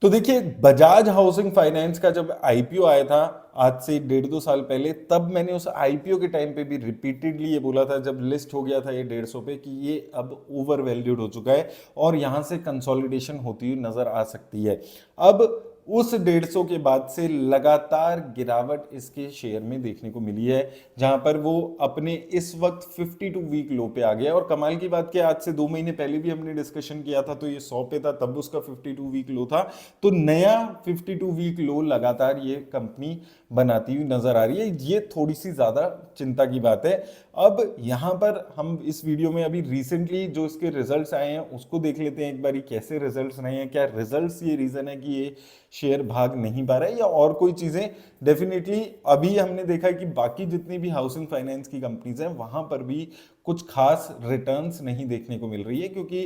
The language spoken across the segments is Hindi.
तो देखिए, बजाज हाउसिंग फाइनेंस का जब आईपीओ आया था आज से 1.5-2 साल पहले, तब मैंने उस आईपीओ के टाइम पे भी रिपीटेडली ये बोला था, जब लिस्ट हो गया था ये 150 पे, कि ये अब ओवर वैल्यूड हो चुका है और यहाँ से कंसोलिडेशन होती हुई नजर आ सकती है। अब उस 150 के बाद से लगातार गिरावट इसके शेयर में देखने को मिली है, जहां पर वो अपने इस वक्त 52 वीक लो पे आ गया। और कमाल की बात क्या, आज से 2 महीने पहले भी हमने डिस्कशन किया था तो ये 100 पे था, तब उसका 52 वीक लो था। तो नया 52 वीक लो लगातार ये कंपनी बनाती हुई नजर आ रही है। ये थोड़ी सी ज्यादा चिंता की बात है। अब यहां पर हम इस वीडियो में अभी रिसेंटली जो इसके रिजल्ट्स आए हैं उसको देख लेते हैं एक बारी, कैसे रिजल्ट्स रहे हैं, क्या रिजल्ट्स ये रीजन है कि ये शेयर भाग नहीं पा रहा है या और कोई चीजें। डेफिनेटली अभी हमने देखा है कि बाकी जितनी भी हाउसिंग फाइनेंस की कंपनीज हैं वहां पर भी कुछ खास रिटर्न्स नहीं देखने को मिल रही है, क्योंकि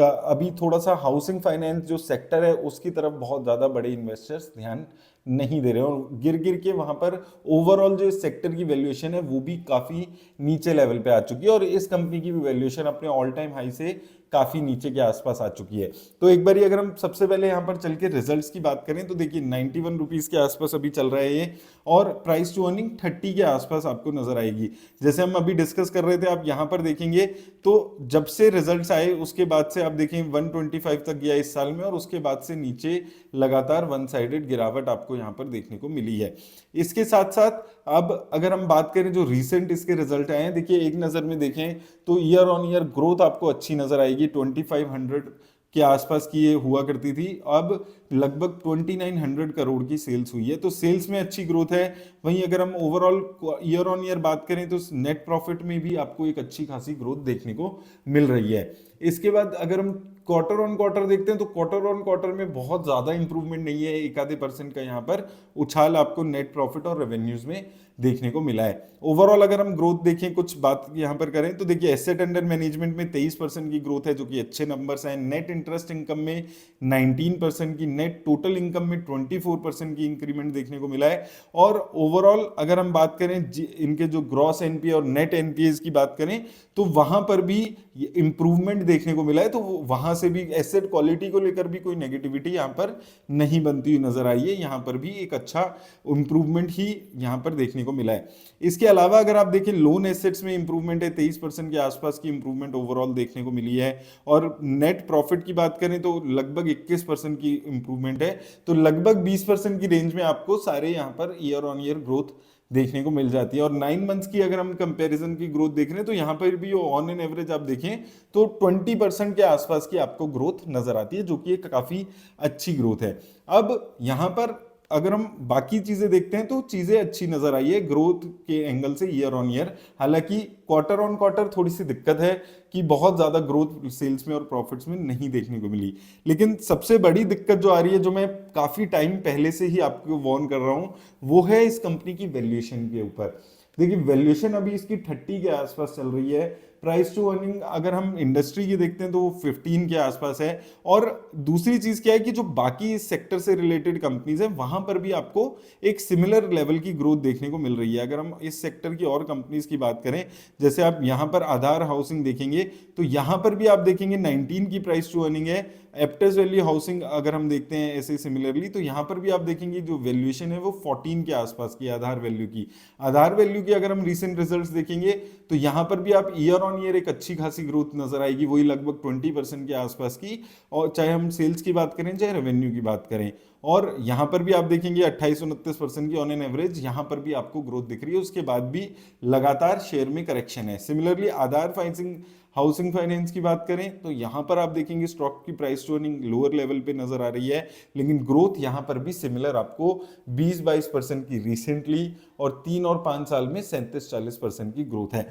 अभी थोड़ा सा हाउसिंग फाइनेंस जो सेक्टर है उसकी तरफ बहुत ज्यादा बड़े इन्वेस्टर्स ध्यान नहीं दे रहे हैं, और गिर गिर के वहां पर ओवरऑल जो इस सेक्टर की वैल्यूएशन है वो भी काफी नीचे लेवल पे आ चुकी है, और इस कंपनी की भी वैल्यूएशन अपने ऑल टाइम हाई से काफी नीचे के आसपास आ चुकी है। तो एक बार अगर हम सबसे पहले यहाँ पर चल के रिजल्ट्स की बात करें तो देखिए 91 रुपीज के आसपास अभी चल रहा है ये, और प्राइस टू अर्निंग 30 के आसपास आपको नजर आएगी। जैसे हम अभी डिस्कस कर रहे थे, आप यहाँ पर देखेंगे तो जब से रिजल्ट्स आए उसके बाद से आप देखें 125 तक गया इस साल में, और उसके बाद से नीचे लगातार वन साइडेड गिरावट आपको यहाँ पर देखने को मिली है। इसके साथ साथ अब अगर हम बात करें जो रिसेंट इसके रिजल्ट आए हैं, देखिए एक नजर में देखें तो ईयर ऑन ईयर ग्रोथ आपको अच्छी नजर आएगी। 2500 के आसपास की ये हुआ करती थी, अब लगभग 2900 करोड़ की सेल्स हुई है, तो सेल्स में अच्छी ग्रोथ है। वहीं अगर हम ओवरऑल ईयर ऑन ईयर बात करें तो नेट प्रॉफिट में भी आपको एक अच्छी खासी ग्रोथ देखने को मिल रही है। इसके बाद अगर हम क्वार्टर ऑन क्वार्टर देखते हैं तो क्वार्टर ऑन क्वार्टर में बहुत ज्यादा इंप्रूवमेंट नहीं है, एक आधे परसेंट का यहाँ पर उछाल आपको नेट प्रॉफिट और रेवेन्यूज में देखने को मिला है। ओवरऑल अगर हम ग्रोथ देखें, कुछ बात यहाँ पर करें तो देखिए एसेट अंडर मैनेजमेंट में 23% की ग्रोथ है, जो कि अच्छे नंबर्स हैं। नेट इंटरेस्ट इनकम में 19% की, नेट टोटल इनकम में 24% की इंक्रीमेंट देखने को मिला है। और ओवरऑल अगर हम बात करें इनके जो ग्रॉस एनपीए और नेट एनपीए की बात करें तो वहां पर भी इंप्रूवमेंट देखने को मिला है। तो वहां से भी एसेट क्वालिटी को लेकर भी कोई नेगेटिविटी यहाँ पर नहीं बनती हुई नजर आई है, यहाँ पर भी एक अच्छा इंप्रूवमेंट ही यहाँ पर देखने को मिला है। इसके अलावा अगर आप देखें लोन एसेट्स में इंप्रूवमेंट है, 23% के आसपास की इंप्रूवमेंट ओवरऑल देखने को मिली है। और नेट प्रॉफिट की बात करें तो लगभग 21% की इंप्रूवमेंट है। तो लगभग 20% की रेंज में आपको सारे यहाँ per year on year growth देखने को मिल जाती है। और 9 मंथ्स की अगर हम कंपैरिजन की ग्रोथ देख रहे हैं तो यहाँ पर भी ऑन एन एवरेज आप देखें तो 20% के आसपास की आपको ग्रोथ नजर आती है, जो कि एक काफी अच्छी ग्रोथ है। अब यहाँ पर अगर हम बाकी चीजें देखते हैं तो चीजें अच्छी नजर आई है ग्रोथ के एंगल से ईयर ऑन ईयर। हालांकि क्वार्टर ऑन क्वार्टर थोड़ी सी दिक्कत है कि बहुत ज्यादा ग्रोथ सेल्स में और प्रॉफिट्स में नहीं देखने को मिली। लेकिन सबसे बड़ी दिक्कत जो आ रही है, जो मैं काफी टाइम पहले से ही आपको वार्न कर रहा हूं, वो है इस कंपनी की वैल्यूएशन के ऊपर। देखिए वैल्यूएशन अभी इसकी 30 के आसपास चल रही है। प्राइस टू अर्निंग अगर हम इंडस्ट्री की देखते हैं तो वो 15 के आसपास है। और दूसरी चीज क्या है कि जो बाकी इस सेक्टर से रिलेटेड कंपनीज है वहां पर भी आपको एक सिमिलर लेवल की ग्रोथ देखने को मिल रही है। अगर हम इस सेक्टर की और कंपनीज की बात करें, जैसे आप यहां पर आधार हाउसिंग देखेंगे तो यहां पर भी आप देखेंगे 19 की प्राइस टू अर्निंग है। एप्टेस वैल्यू हाउसिंग अगर हम देखते हैं ऐसे सिमिलरली तो यहां पर भी आप देखेंगे जो वैल्यूएशन है वो 14 के आसपास की आधार वैल्यू की। आधार वैल्यू की अगर हम रिसेंट रिजल्ट्स देखेंगे तो यहां पर भी आप ईयर ऑन ईयर एक अच्छी खासी ग्रोथ नजर आएगी, वही लगभग 20% के आसपास की। और चाहे हम सेल्स की बात करें चाहे रेवेन्यू की बात करें, और यहां पर भी आप देखेंगे 28-29% की ऑन एन एवरेज यहां पर भी आपको ग्रोथ दिख रही है। उसके बाद भी लगातार शेयर में करेक्शन है। सिमिलरली आधार फाइनेंसिंग हाउसिंग फाइनेंस की बात करें तो यहां पर आप देखेंगे स्टॉक की price to earning lower level पे नजर आ रही है, लेकिन ग्रोथ यहां पर भी सिमिलर आपको 20-22% की रिसेंटली और 3 और 5 साल में 37-40% की ग्रोथ है।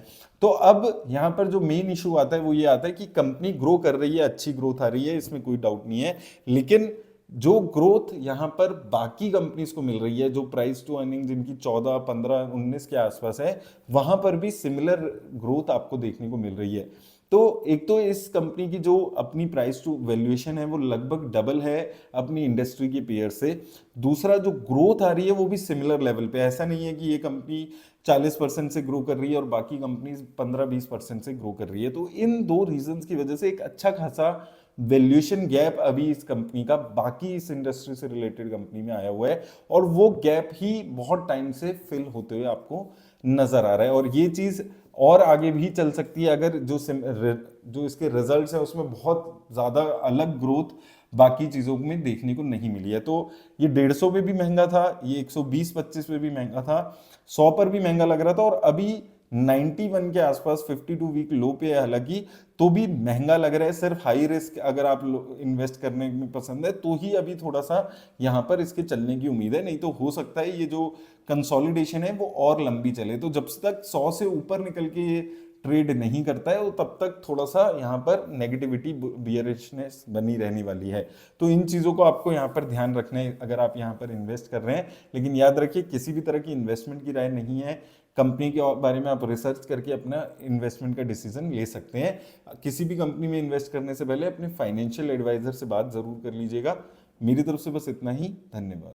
तो अब यहां पर जो मेन इशू आता है वो ये आता है कि कंपनी ग्रो कर रही है, अच्छी ग्रोथ आ रही है, इसमें कोई डाउट नहीं है। लेकिन जो ग्रोथ यहां पर बाकी कंपनीज को मिल रही है, जो प्राइस टू अर्निंग जिनकी 14, 15, 19 के आसपास है, वहां पर भी सिमिलर ग्रोथ आपको देखने को मिल रही है। तो एक तो इस कंपनी की जो अपनी प्राइस टू वैल्यूएशन है वो लगभग डबल है अपनी इंडस्ट्री की पेयर से। दूसरा जो ग्रोथ आ रही है वो भी सिमिलर लेवल पे, ऐसा नहीं है कि ये कंपनी 40% से ग्रो कर रही है और बाकी कंपनीज 15-20% से ग्रो कर रही है। तो इन दो रीजंस की वजह से एक अच्छा खासा वैल्यूएशन गैप अभी इस कंपनी का बाकी इस इंडस्ट्री से रिलेटेड कंपनी में आया हुआ है, और वो गैप ही बहुत टाइम से फिल होते हुए आपको नजर आ रहा है। और ये चीज और आगे भी चल सकती है अगर जो इसके रिजल्ट्स है उसमें बहुत ज्यादा अलग ग्रोथ बाकी चीजों में देखने को नहीं मिली है। तो ये 150 पे भी महंगा था, ये 120-25 पे भी महंगा था, 100 पर भी महंगा लग रहा था, और अभी 91 के आसपास 52 वीक लो पे है हालांकि, तो भी महंगा लग रहा है। सिर्फ हाई रिस्क अगर आप इन्वेस्ट करने में पसंद है तो ही अभी थोड़ा सा यहाँ पर इसके चलने की उम्मीद है, नहीं तो हो सकता है ये जो कंसोलिडेशन है वो और लंबी चले। तो जब तक 100 से ऊपर निकल के ये ट्रेड नहीं करता है वो तब तक थोड़ा सा यहाँ पर नेगेटिविटी बियरिशनेस बनी रहने वाली है। तो इन चीज़ों को आपको यहाँ पर ध्यान रखना है अगर आप यहाँ पर इन्वेस्ट कर रहे हैं। लेकिन याद रखिए किसी भी तरह की इन्वेस्टमेंट की राय नहीं है, कंपनी के बारे में आप रिसर्च करके अपना इन्वेस्टमेंट का डिसीजन ले सकते हैं। किसी भी कंपनी में इन्वेस्ट करने से पहले अपने फाइनेंशियल एडवाइजर से बात जरूर कर लीजिएगा। मेरी तरफ से बस इतना ही, धन्यवाद।